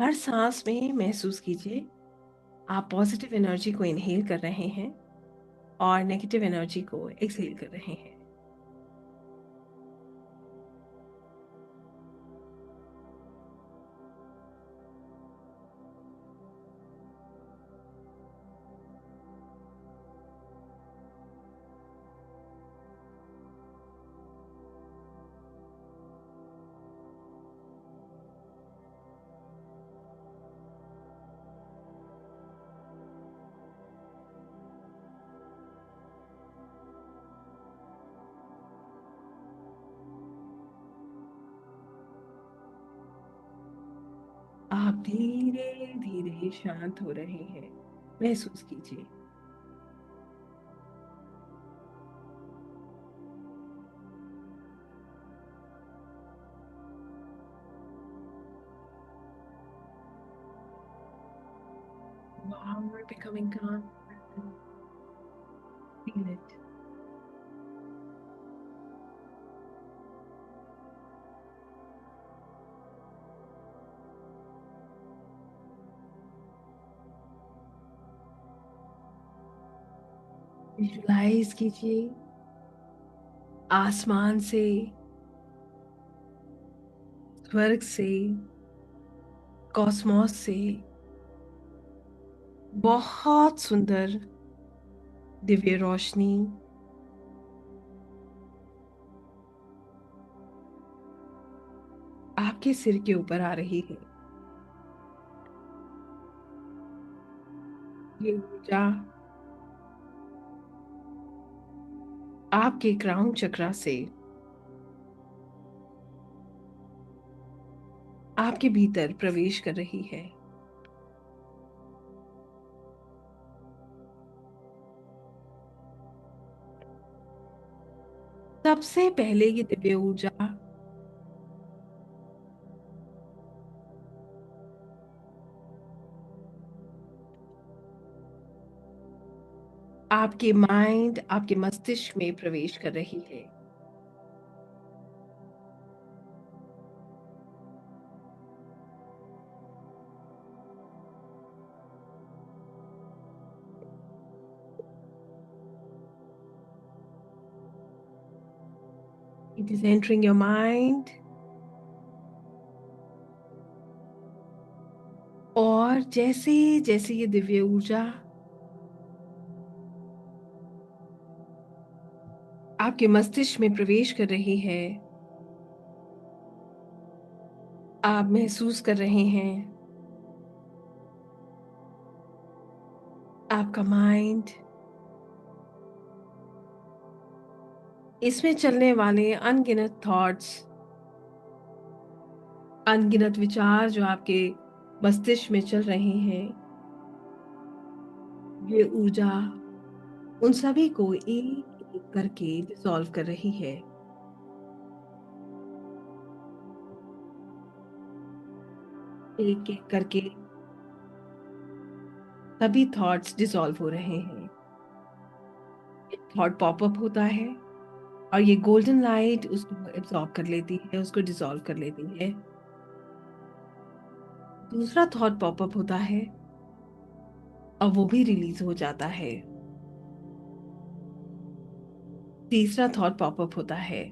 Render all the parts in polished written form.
हर सांस में महसूस कीजिए आप पॉजिटिव एनर्जी को इनहेल कर रहे हैं और नेगेटिव एनर्जी को एक्सहेल कर रहे हैं। आप धीरे धीरे शांत हो रहे हैं, महसूस कीजिए। Wow, we're becoming calm. Feel it. Visualise कीजिए आसमान से, स्वर्ग से, कॉस्मोस से बहुत सुंदर दिव्य रोशनी आपके सिर के ऊपर आ रही है। ये ऊर्जा आपके क्राउन चक्रा से आपके भीतर प्रवेश कर रही है। सबसे पहले ये दिव्य ऊर्जा आपके माइंड, आपके मस्तिष्क में प्रवेश कर रही है। It is entering your mind और जैसे जैसे ये दिव्य ऊर्जा आपके मस्तिष्क में प्रवेश कर रही है, आप महसूस कर रहे हैं आपका माइंड इसमें चलने वाले अनगिनत थॉट्स, अनगिनत विचार जो आपके मस्तिष्क में चल रहे हैं, ये ऊर्जा उन सभी को एक एक करके डिसॉल्व कर रही है। एक एक करके सभी थॉट्स डिसॉल्व हो रहे हैं। एक थॉट पॉपअप होता है और ये गोल्डन लाइट उसको एब्जॉर्ब कर लेती है, उसको डिसॉल्व कर लेती है। दूसरा थॉट पॉपअप होता है और वो भी रिलीज हो जाता है। तीसरा थॉट पॉपअप होता है,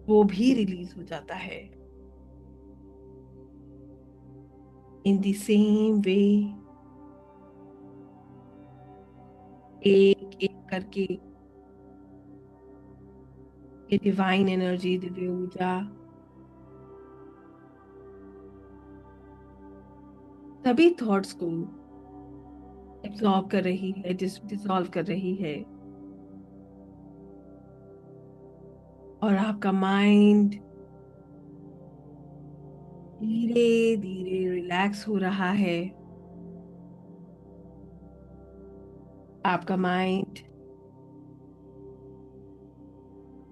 वो भी रिलीज हो जाता है। इन द सेम वे एक एक करके ये डिवाइन एनर्जी, दिव्य ऊर्जा सभी थॉट्स को एब्जॉर्ब कर रही है, डिसॉल्व कर रही है और आपका माइंड धीरे धीरे रिलैक्स हो रहा है। आपका माइंड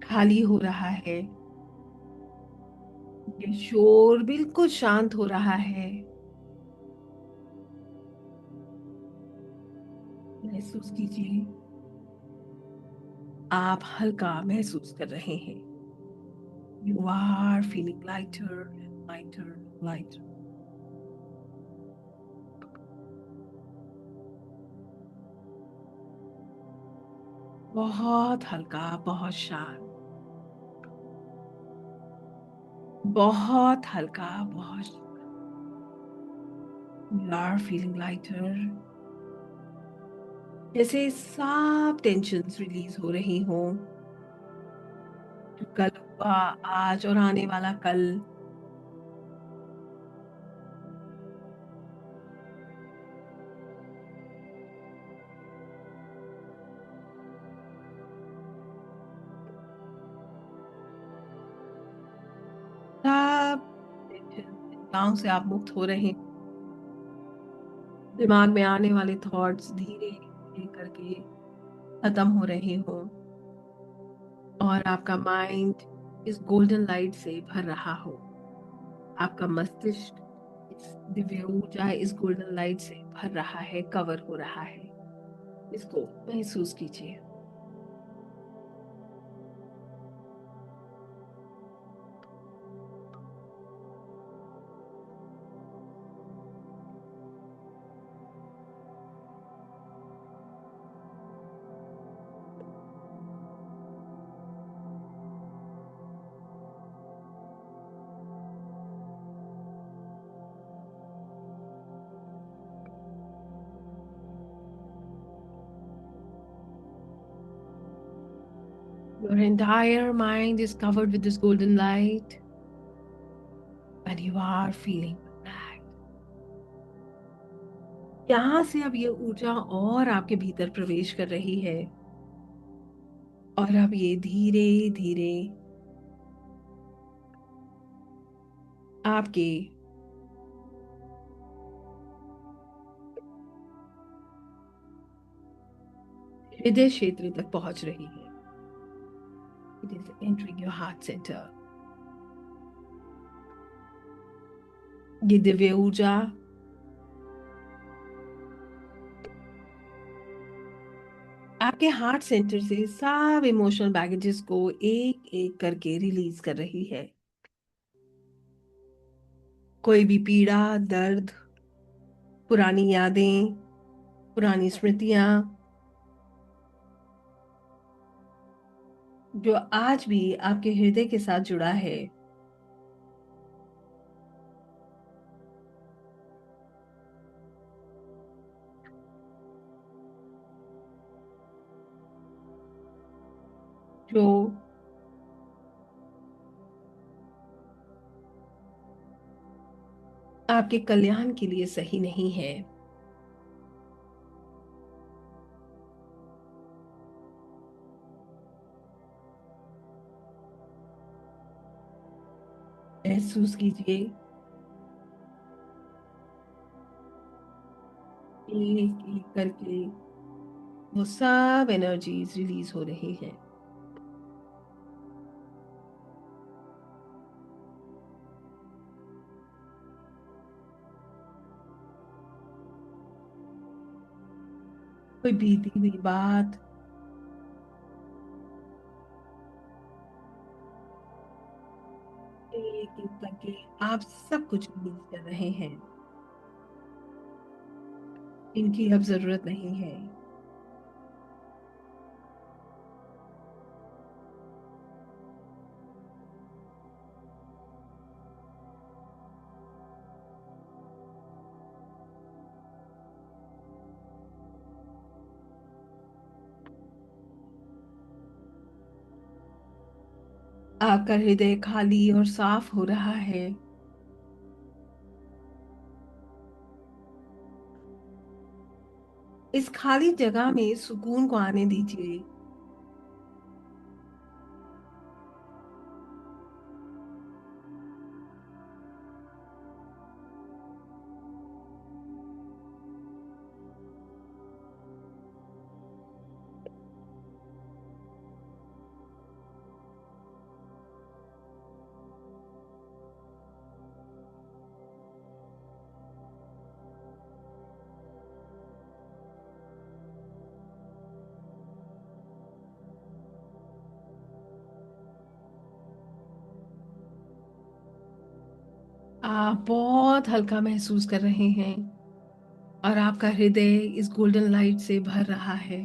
खाली हो रहा है, ये शोर बिल्कुल शांत हो रहा है। महसूस कीजिए आप हल्का महसूस कर रहे हैं। You are feeling lighter, lighter lighter. बहुत हल्का, बहुत शांत, बहुत हल्का, बहुत। You are feeling lighter, जैसे सब टेंशन्स रिलीज हो रही हो। जो कल हुआ, आज और आने वाला कल, सब टेंशन चिंताओं से आप मुक्त हो रहे हैं। दिमाग में आने वाले थॉट्स धीरे धीरे करके खत्म हो रहे हो, और आपका माइंड इस गोल्डन लाइट से भर रहा हो। आपका मस्तिष्क इस दिव्य ऊर्जा, इस गोल्डन लाइट से भर रहा है, कवर हो रहा है। इसको महसूस कीजिए। Your entire mind is covered with this golden light, and you are feeling relaxed. यहाँ से अब ये ऊर्जा और आपके भीतर प्रवेश कर रही है, और अब ये धीरे धीरे आपके हृदय क्षेत्र तक पहुंच रही है। It is entering your heart center. ये दिव्य ऊर्जा आपके हार्ट सेंटर से सब इमोशनल बैगेजेस को एक एक करके रिलीज कर रही है। कोई भी पीड़ा, दर्द, पुरानी यादें, पुरानी स्मृतियां जो आज भी आपके हृदय के साथ जुड़ा है, जो आपके कल्याण के लिए सही नहीं है, महसूस कीजिए। एक एक करके वो सब एनर्जीज रिलीज हो रही हैं। कोई बीती हुई बात, एक एक करके आप सब कुछ रिलीज कर रहे हैं। इनकी अब जरूरत नहीं है। आपका हृदय खाली और साफ हो रहा है। इस खाली जगह में सुकून को आने दीजिए। आप बहुत हल्का महसूस कर रहे हैं और आपका हृदय इस गोल्डन लाइट से भर रहा है।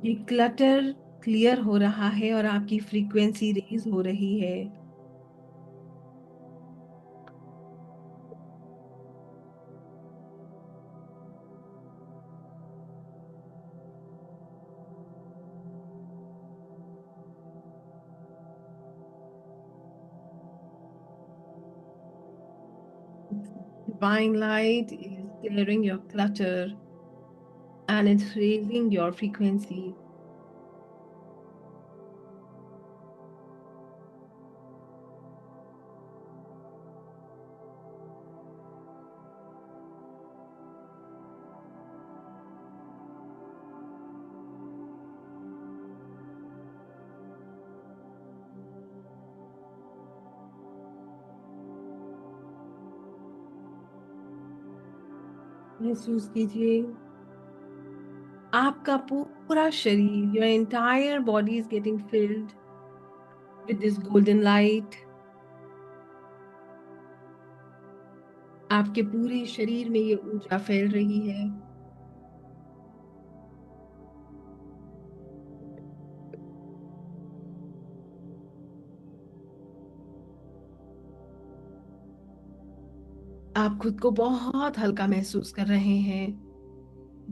ये क्लटर क्लियर हो रहा है और आपकी फ्रीक्वेंसी रेज हो रही है। Divine light is clearing your clutter and it's raising your frequency. महसूस कीजिए आपका पूरा शरीर, your entire body is getting filled with this golden light. आपके पूरे शरीर में ये ऊर्जा फैल रही है। आप खुद को बहुत हल्का महसूस कर रहे हैं,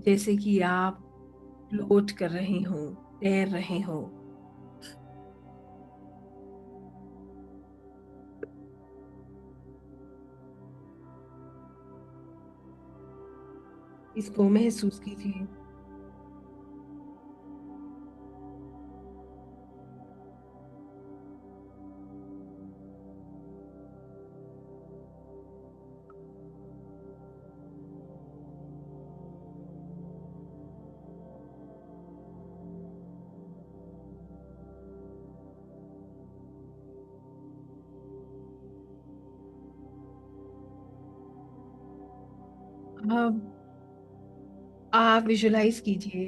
जैसे कि आप फ्लोट कर रहे हो, तैर रहे हो। इसको महसूस कीजिए। अब आप विजुलाइज कीजिए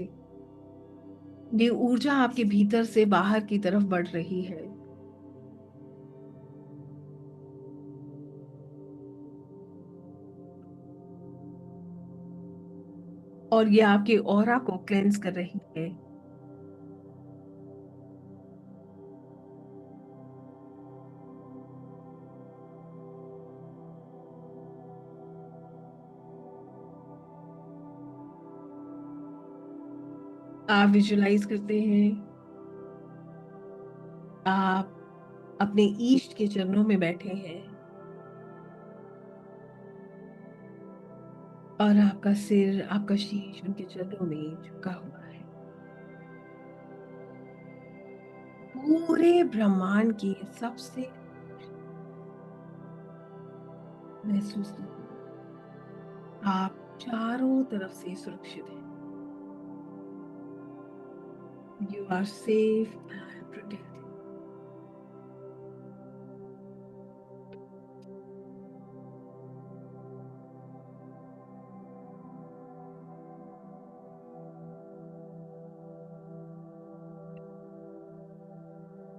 ये ऊर्जा आपके भीतर से बाहर की तरफ बढ़ रही है। और ये आपके ऑरा को क्लेंस कर रही है। आप विजुलाइज करते हैं आप अपने ईष्ट के चरणों में बैठे हैं और आपका सिर, आपका शीश उनके चरणों में झुका हुआ है। पूरे ब्रह्मांड की सबसे महसूस कीजिए आप चारों तरफ से सुरक्षित हैं। You are safe and protected.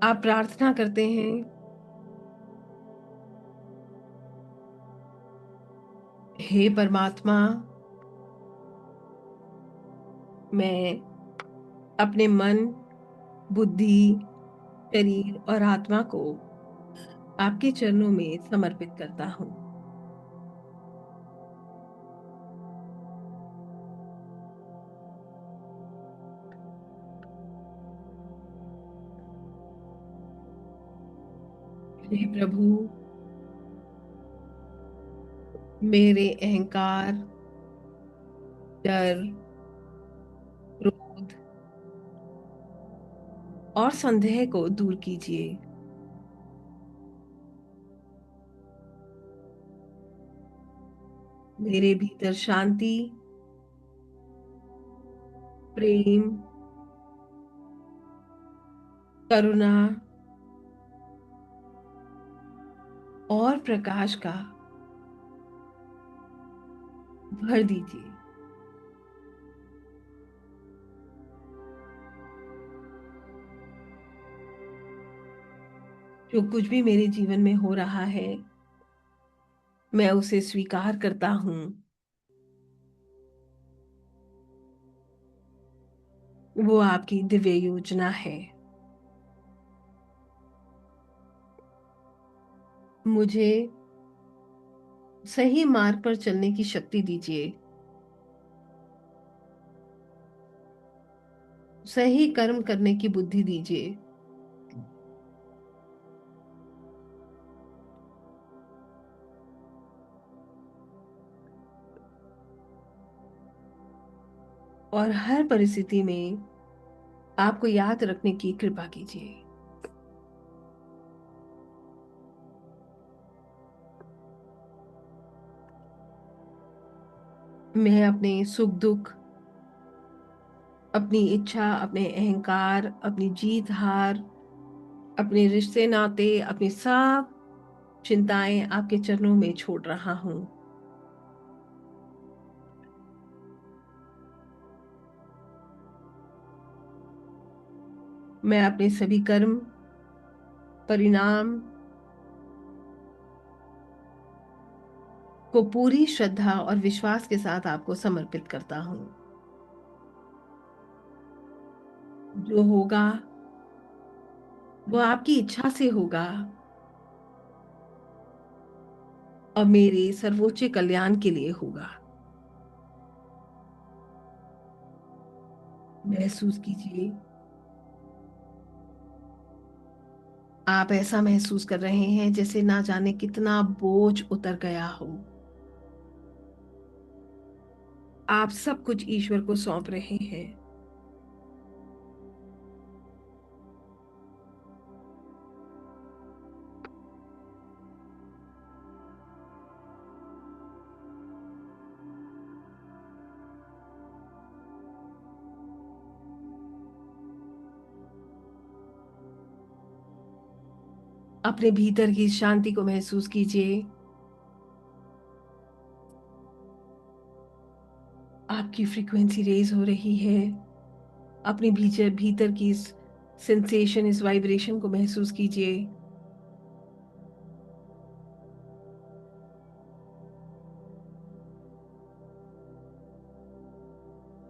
आप प्रार्थना करते हैं हे परमात्मा, मैं अपने मन, बुद्धि, शरीर और आत्मा को आपके चरणों में समर्पित करता हूँ। हे प्रभु, मेरे अहंकार, डर, क्रोध और संदेह को दूर कीजिए। मेरे भीतर शांति, प्रेम, करुणा और प्रकाश का भर दीजिए। जो कुछ भी मेरे जीवन में हो रहा है, मैं उसे स्वीकार करता हूँ। वो आपकी दिव्य योजना है। मुझे सही मार्ग पर चलने की शक्ति दीजिए। सही कर्म करने की बुद्धि दीजिए। और हर परिस्थिति में आपको याद रखने की कृपा कीजिए। मैं अपने सुख दुख, अपनी इच्छा, अपने अहंकार, अपनी जीत हार, अपने रिश्ते नाते, अपनी सब चिंताएं आपके चरणों में छोड़ रहा हूं। मैं अपने सभी कर्म, परिणाम को पूरी श्रद्धा और विश्वास के साथ आपको समर्पित करता हूं। जो होगा वो आपकी इच्छा से होगा और मेरे सर्वोच्च कल्याण के लिए होगा। महसूस कीजिए, आप ऐसा महसूस कर रहे हैं जैसे ना जाने कितना बोझ उतर गया हो। आप सब कुछ ईश्वर को सौंप रहे हैं। अपने भीतर की शांति को महसूस कीजिए। आपकी फ्रीक्वेंसी रेज हो रही है। अपने भीतर भीतर की इस सेंसेशन, इस वाइब्रेशन को महसूस कीजिए।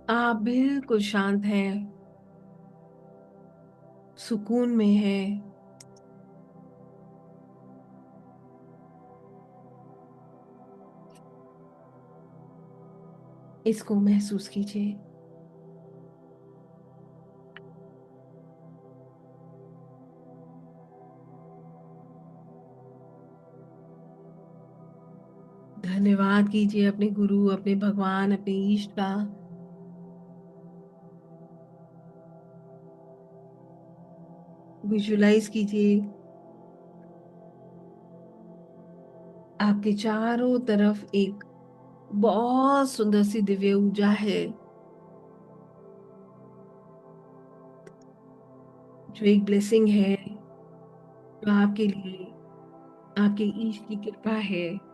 आप बिल्कुल शांत हैं, सुकून में हैं। इसको महसूस कीजिए। धन्यवाद कीजिए अपने गुरु, अपने भगवान, अपने ईष्ट का। विजुलाइज कीजिए, आपके चारों तरफ एक बहुत सुंदर सी दिव्य ऊर्जा है, जो एक ब्लेसिंग है, जो आपके लिए आपके ईश्वर की कृपा है।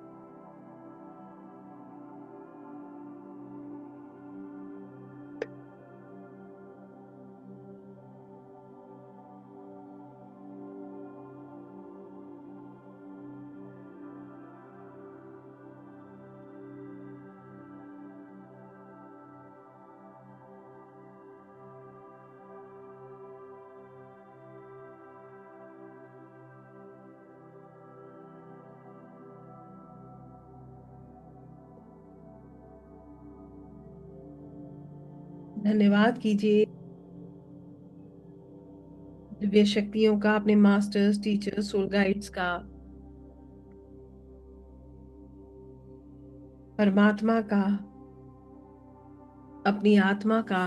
धन्यवाद कीजिए दिव्य शक्तियों का, अपने मास्टर्स, टीचर्स, सोल गाइड्स का, परमात्मा का, अपनी आत्मा का।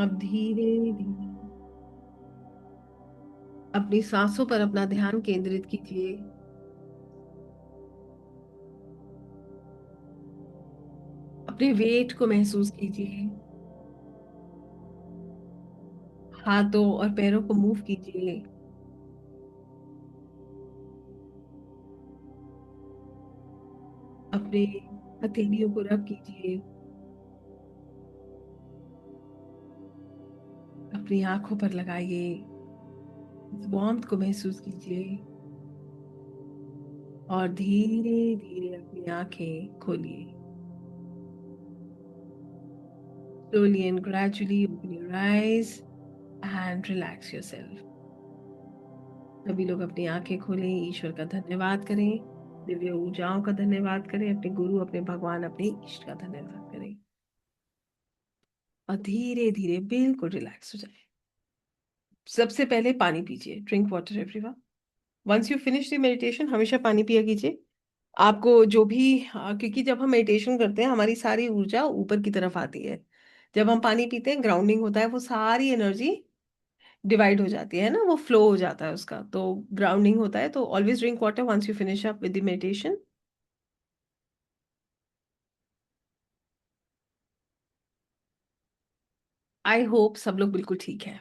अब धीरे धीरे अपनी सांसों पर अपना ध्यान केंद्रित कीजिए। अपने वेट को महसूस कीजिए। हाथों और पैरों को मूव कीजिए। अपने हथेलियों को रब कीजिए, अपनी आंखों पर लगाइए, इस वार्मथ को महसूस कीजिए और धीरे धीरे अपनी आंखें खोलिए। Slowly and gradually open your eyes and relax yourself. सभी लोग अपनी आंखें खोलें, ईश्वर का धन्यवाद करें, दिव्य ऊर्जाओं का धन्यवाद करें, अपने गुरु, अपने भगवान, अपने इष्ट का धन्यवाद करें और धीरे धीरे बिल्कुल रिलैक्स हो जाए। सबसे पहले पानी पीजिए, drink water everyone. Once you finish the meditation हमेशा पानी पिया कीजिए। आपको जो भी क्योंकि जब हम मेडिटेशन करते हैं हमारी सारी ऊर्जा ऊपर की तरफ आती है। जब हम पानी पीते हैं ग्राउंडिंग होता है, वो सारी एनर्जी डिवाइड हो जाती है ना, वो फ्लो हो जाता है उसका, तो ग्राउंडिंग होता है। तो always drink water once you finish up with the meditation. I hope सब लोग बिल्कुल ठीक है।